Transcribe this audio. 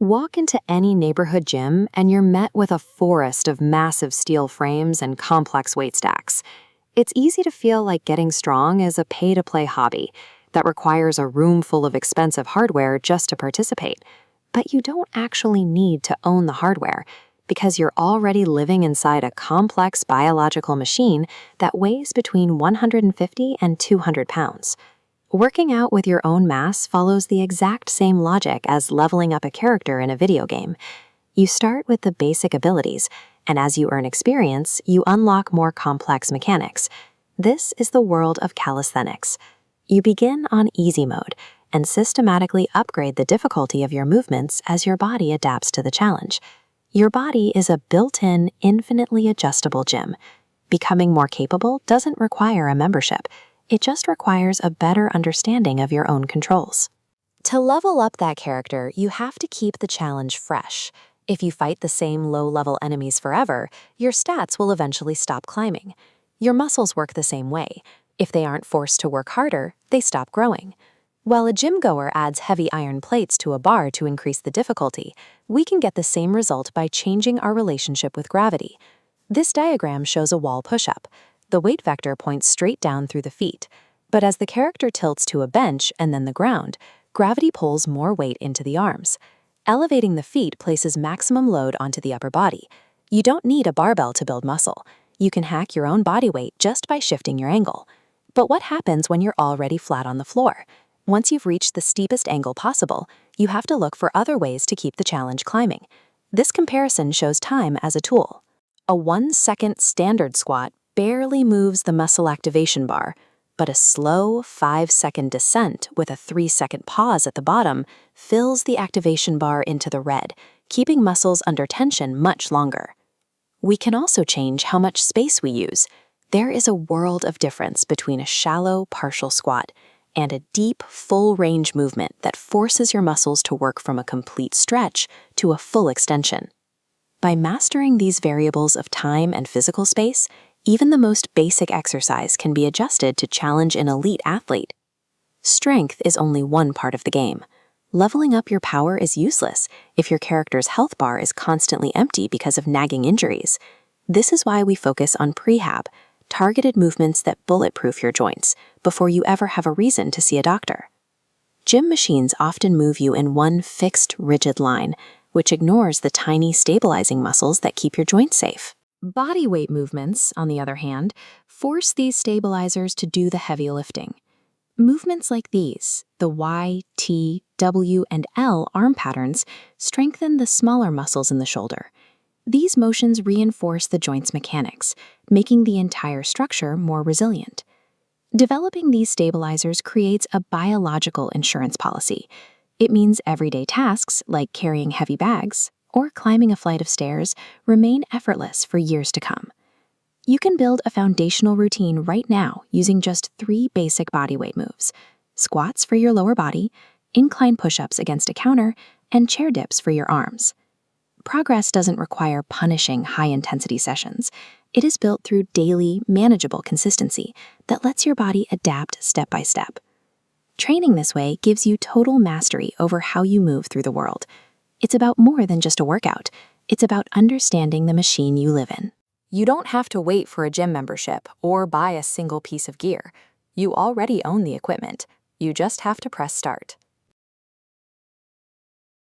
Walk into any neighborhood gym and you're met with a forest of massive steel frames and complex weight stacks. It's easy to feel like getting strong is a pay-to-play hobby that requires a room full of expensive hardware just to participate. But you don't actually need to own the hardware because you're already living inside a complex biological machine that weighs between 150 and 200 pounds. Working out with your own mass follows the exact same logic as leveling up a character in a video game. You start with the basic abilities, and as you earn experience, you unlock more complex mechanics. This is the world of calisthenics. You begin on easy mode and systematically upgrade the difficulty of your movements as your body adapts to the challenge. Your body is a built-in, infinitely adjustable gym. Becoming more capable doesn't require a membership. It just requires a better understanding of your own controls. To level up that character, you have to keep the challenge fresh. If you fight the same low-level enemies forever, your stats will eventually stop climbing. Your muscles work the same way. If they aren't forced to work harder, they stop growing. While a gym goer adds heavy iron plates to a bar to increase the difficulty, we can get the same result by changing our relationship with gravity. This diagram shows a wall push-up. The weight vector points straight down through the feet, but as the character tilts to a bench and then the ground, gravity pulls more weight into the arms. Elevating the feet places maximum load onto the upper body. You don't need a barbell to build muscle. You can hack your own body weight just by shifting your angle. But what happens when you're already flat on the floor? Once you've reached the steepest angle possible, you have to look for other ways to keep the challenge climbing. This comparison shows time as a tool. A 1-second standard squat barely moves the muscle activation bar, but a slow 5-second descent with a 3-second pause at the bottom fills the activation bar into the red, keeping muscles under tension much longer. We can also change how much space we use. There is a world of difference between a shallow partial squat and a deep, full-range movement that forces your muscles to work from a complete stretch to a full extension. By mastering these variables of time and physical space, even the most basic exercise can be adjusted to challenge an elite athlete. Strength is only one part of the game. Leveling up your power is useless if your character's health bar is constantly empty because of nagging injuries. This is why we focus on prehab, targeted movements that bulletproof your joints before you ever have a reason to see a doctor. Gym machines often move you in one fixed, rigid line, which ignores the tiny stabilizing muscles that keep your joints safe. Bodyweight movements, on the other hand, force these stabilizers to do the heavy lifting. Movements like these, the Y, T, W, and L arm patterns, strengthen the smaller muscles in the shoulder. These motions reinforce the joint's mechanics, making the entire structure more resilient. Developing these stabilizers creates a biological insurance policy. It means everyday tasks, like carrying heavy bags or climbing a flight of stairs, remain effortless for years to come. You can build a foundational routine right now using just 3 basic bodyweight moves: squats for your lower body, incline push-ups against a counter, and chair dips for your arms. Progress doesn't require punishing high-intensity sessions. It is built through daily, manageable consistency that lets your body adapt step by step. Training this way gives you total mastery over how you move through the world. It's about more than just a workout. It's about understanding the machine you live in. You don't have to wait for a gym membership or buy a single piece of gear. You already own the equipment. You just have to press start.